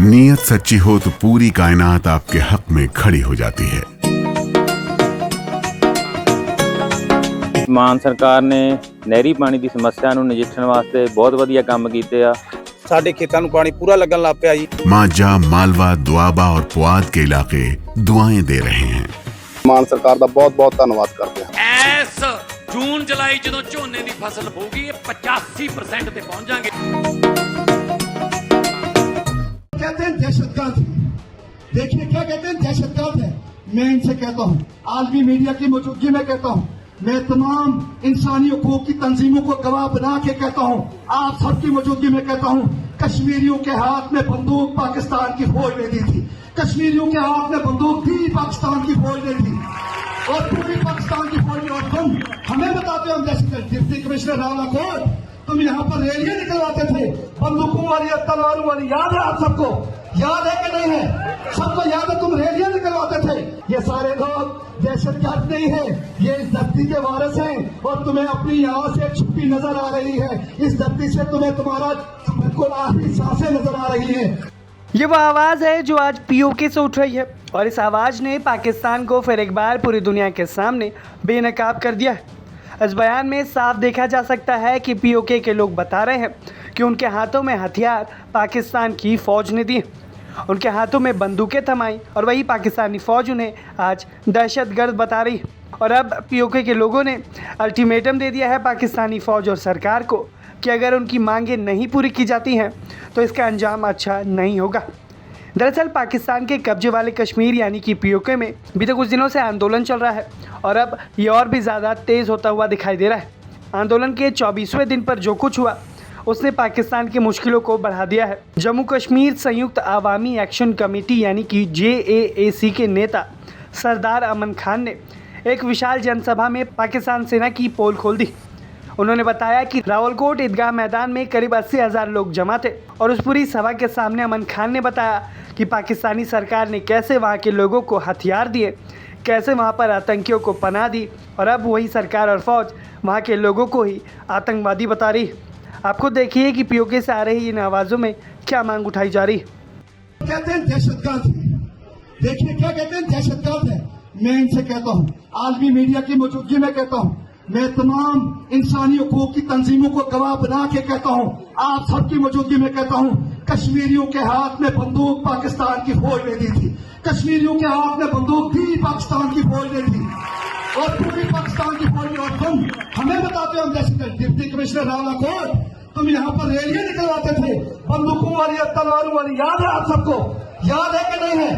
नीयत सच्ची हो तो पूरी कायनात आपके हक में खड़ी हो जाती है। ਮਾਨ ਸਰਕਾਰ ਨੇ ਨਹਿਰੀ ਪਾਣੀ ਦੀ ਸਮੱਸਿਆ ਨੂੰ ਨਜਿੱਠਣ ਵਾਸਤੇ ਬਹੁਤ ਵਧੀਆ ਕੰਮ ਕੀਤੇ ਆ। ਸਾਡੇ ਖੇਤਾਂ ਨੂੰ ਪਾਣੀ ਪੂਰਾ ਲੱਗਣ ਲੱਗ ਪਿਆ ਜੀ। मांझा, मालवा, दुआबा और पुआध के इलाके दुआएं दे रहे हैं। ਮਾਨ ਸਰਕਾਰ ਦਾ ਬਹੁਤ ਬਹੁਤ ਧੰਨਵਾਦ ਕਰਦੇ ਹਾਂ। ਇਸ ਜੂਨ ਜੁਲਾਈ ਜਦੋਂ ਝੋਨੇ ਦੀ ਫਸਲ ਹੋਊਗੀ ਇਹ 85% ਤੇ पहुंच जाएंगे। कहते हैं दहशतगर्द, देखिए क्या कहते हैं दहशतगर्द है। मैं इनसे कहता हूँ, आलमी मीडिया की मौजूदगी में कहता हूँ, मैं तमाम इंसानी हकूक की तंजीमों को गवाह बना के कहता हूँ, आप सबकी मौजूदगी में कहता हूँ, कश्मीरियों के हाथ में बंदूक पाकिस्तान की फौज ने दी थी। कश्मीरियों के हाथ में बंदूक थी पाकिस्तान की फौज ने दी और पूरी पाकिस्तान की फौज ने। और तुम हमें बताते हो दहशतगर्द। डिप्टी कमिश्नर रावला को तुम यहाँ पर रैलियां निकलवाते थे बंदूकों वाली, तलवारों वाली, याद है आप सबको? याद है कि नहीं है? सबको याद है तुम रैलियां निकलवाते थे। ये सारे लोग दहशतगर्द नहीं है, ये इस धरती के वारिस हैं और तुम्हें अपनी यहाँ से छुट्टी नजर आ रही है। इस धरती से तुम्हें तुम्हारा बिल्कुल आखिरी सांसें नजर आ रही है। ये वो आवाज़ है जो आज पीओके से उठ रही है और इस आवाज़ ने पाकिस्तान को फिर एक बार पूरी दुनिया के सामने बेनकाब कर दिया है। इस बयान में साफ देखा जा सकता है कि पीओके के लोग बता रहे हैं कि उनके हाथों में हथियार पाकिस्तान की फ़ौज ने दिए, उनके हाथों में बंदूकें थमाई और वही पाकिस्तानी फ़ौज उन्हें आज दहशतगर्द बता रही है। और अब पीओके के लोगों ने अल्टीमेटम दे दिया है पाकिस्तानी फ़ौज और सरकार को कि अगर उनकी मांगें नहीं पूरी की जाती हैं तो इसका अंजाम अच्छा नहीं होगा। दरअसल पाकिस्तान के कब्जे वाले कश्मीर यानी कि पीओके में बीते कुछ दिनों से आंदोलन चल रहा है और अब ये और भी ज़्यादा तेज़ होता हुआ दिखाई दे रहा है। आंदोलन के 24वें दिन पर जो कुछ हुआ उसने पाकिस्तान की मुश्किलों को बढ़ा दिया है। जम्मू कश्मीर संयुक्त आवामी एक्शन कमेटी यानी कि JAAC के नेता सरदार अमन खान ने एक विशाल जनसभा में पाकिस्तान सेना की पोल खोल दी। उन्होंने बताया कि रावलकोट ईदगाह मैदान में करीब 80,000 लोग जमा थे और उस पूरी सभा के सामने अमन खान ने बताया कि पाकिस्तानी सरकार ने कैसे वहाँ के लोगों को हथियार दिए, कैसे वहाँ पर आतंकियों को पनाह दी और अब वही सरकार और फौज वहाँ के लोगों को ही आतंकवादी बता रही है। आपको देखिए कि पीओके से आ रही इन आवाज़ों में क्या मांग उठाई जा रही है। कहते हैं दहशतगर्द, देखिए क्या कहते हैं दहशतगर्द है। मैं इनसे कहता हूँ, आलमी मीडिया की मौजूदगी में कहता हूँ, मैं तमाम इंसानी हकूक की तंजीमों को गवाह बना के कहता हूँ, आप सबकी मौजूदगी में कहता हूँ, कश्मीरियों के हाथ में बंदूक पाकिस्तान की फौज ने दी थी। कश्मीरियों के हाथ में बंदूक थी पाकिस्तान की फौज ने दी और पूरी पाकिस्तान की फौज ने। और तुम हमें बताते हो दहशतगर्द। डिप्टी कमिश्नर रावला को तुम यहाँ पर रैलियां निकलवाते थे बंदूकों वाली, तलवारों वाली, याद है आप सबको? याद है कि नहीं है?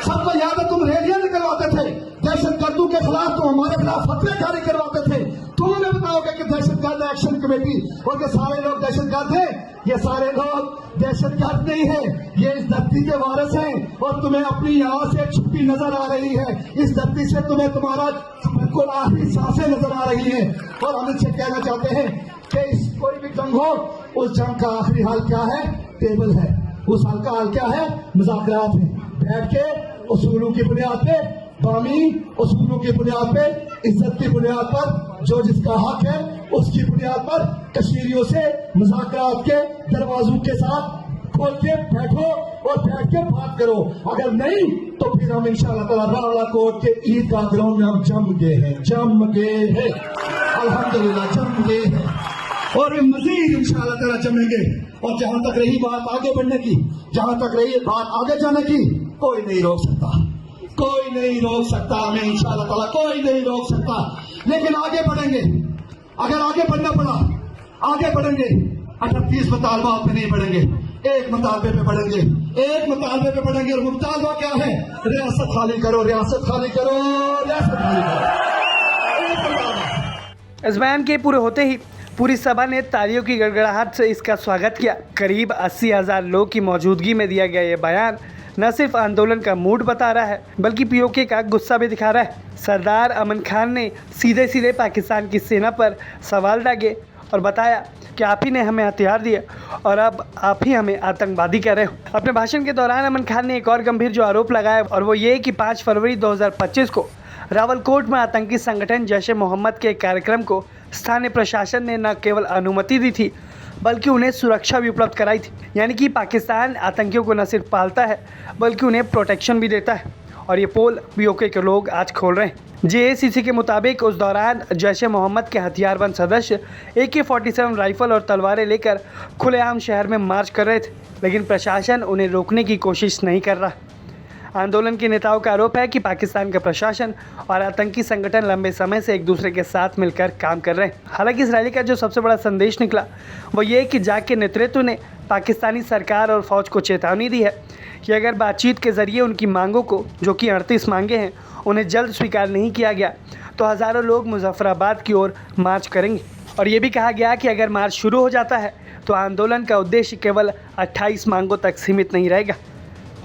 सबको याद है तुम रैलियां निकलवाते थे दहशतगर्दों के खिलाफ, तो हमारे खिलाफ फतवे जारी करवाते थे। तुम हमें बताओगे कि दहशतगर्द एक्शन कमेटी और ये सारे लोग दहशतगर्द हैं? ये सारे लोग दहशतगर्द नहीं है, ये इस धरती के वारिस हैं और तुम्हें अपनी यहाँ से छुट्टी नजर आ रही है। इस धरती से तुम्हें तुम्हारा बिल्कुल आखिरी सांसें नजर आ रही है। और हम इनसे कहना चाहते हैं कि इस कोई भी जंग हो, उस जंग का आखिरी हाल क्या है? टेबल है। उस हाल का हाल क्या है? मुज़ाकरात है। बैठ के उसूलों की बुनियाद पे, बामी उसूलों की बुनियाद पे, इज्जत की बुनियाद पर, जो जिसका हक है उसकी बुनियाद पर कश्मीरियों से मुज़ाकरात के दरवाजों के साथ खोल के बैठो और बैठ के बात करो। अगर नहीं तो फिर हम इंशाअल्लाह ताला रावलकोट के ईदगाह ग्राउंड में हम जम गए हैं अल्हम्दुलिल्लाह जम गए हैं और मजीद इंशाअल्लाह ताला जमेंगे। और जहां तक रही बात आगे बढ़ने की, जहां तक रही बात आगे जाने की, कोई नहीं रोक सकता, कोई नहीं रोक सकता हमें इंशाअल्लाह ताला, कोई नहीं रोक सकता। लेकिन आगे बढ़ेंगे, अगर आगे बढ़ना पड़ा आगे बढ़ेंगे। 38 मुतालबा पे नहीं बढ़ेंगे, एक मुतालबे पे बढ़ेंगे, एक मुतालबे पे बढ़ेंगे। और मुतालबा क्या है? रियासत खाली करो, रियासत खाली करो, रियासत खाली करो। एक मुतालबा। इस बयान के पूरे होते ही पूरी सभा ने तालियों की गड़गड़ाहट से इसका स्वागत किया। करीब 80,000 लोग की मौजूदगी में दिया गया ये बयान न सिर्फ आंदोलन का मूड बता रहा है बल्कि पीओके का गुस्सा भी दिखा रहा है। सरदार अमन खान ने सीधे सीधे पाकिस्तान की सेना पर सवाल दागे और बताया कि आप ही ने हमें हथियार दिए और अब आप ही हमें आतंकवादी कह रहे हो। अपने भाषण के दौरान अमन खान ने एक और गंभीर जो आरोप लगाया और वो ये कि 5 फरवरी 2025 को रावलकोट में आतंकी संगठन जैश-ए-मोहम्मद के कार्यक्रम को स्थानीय प्रशासन ने न केवल अनुमति दी थी बल्कि उन्हें सुरक्षा भी उपलब्ध कराई थी। यानी कि पाकिस्तान आतंकियों को न सिर्फ पालता है बल्कि उन्हें प्रोटेक्शन भी देता है, और ये पोल पीओके के लोग आज खोल रहे हैं। जेएसीसी के मुताबिक उस दौरान जैश ए मोहम्मद के हथियारबंद सदस्य AK-47 राइफल और तलवारें लेकर खुलेआम शहर में मार्च कर रहे थे, लेकिन प्रशासन उन्हें रोकने की कोशिश नहीं कर रहा। आंदोलन के नेताओं का आरोप है कि पाकिस्तान का प्रशासन और आतंकी संगठन लंबे समय से एक दूसरे के साथ मिलकर काम कर रहे हैं। हालांकि इस रैली का जो सबसे बड़ा संदेश निकला वो ये कि जाग के नेतृत्व ने पाकिस्तानी सरकार और फौज को चेतावनी दी है कि अगर बातचीत के जरिए उनकी मांगों को, जो कि 38 मांगे हैं, उन्हें जल्द स्वीकार नहीं किया गया तो हज़ारों लोग मुजफ्फराबाद की ओर मार्च करेंगे। और ये भी कहा गया कि अगर मार्च शुरू हो जाता है तो आंदोलन का उद्देश्य केवल 28 मांगों तक सीमित नहीं रहेगा।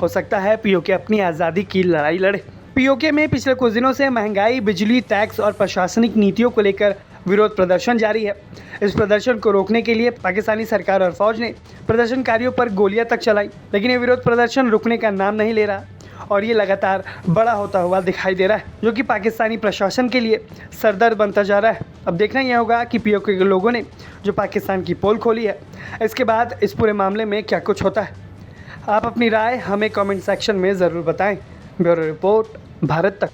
हो सकता है पीओके अपनी आज़ादी की लड़ाई लड़े। पीओके में पिछले कुछ दिनों से महंगाई, बिजली, टैक्स और प्रशासनिक नीतियों को लेकर विरोध प्रदर्शन जारी है। इस प्रदर्शन को रोकने के लिए पाकिस्तानी सरकार और फौज ने प्रदर्शनकारियों पर गोलियां तक चलाई, लेकिन ये विरोध प्रदर्शन रुकने का नाम नहीं ले रहा और ये लगातार बड़ा होता हुआ दिखाई दे रहा है, जो कि पाकिस्तानी प्रशासन के लिए सरदर्द बनता जा रहा है। अब देखना यह होगा कि पीओके के लोगों ने जो पाकिस्तान की पोल खोली है, इसके बाद इस पूरे मामले में क्या कुछ होता है। आप अपनी राय हमें कमेंट सेक्शन में ज़रूर बताएं। ब्यूरो रिपोर्ट, भारत तक।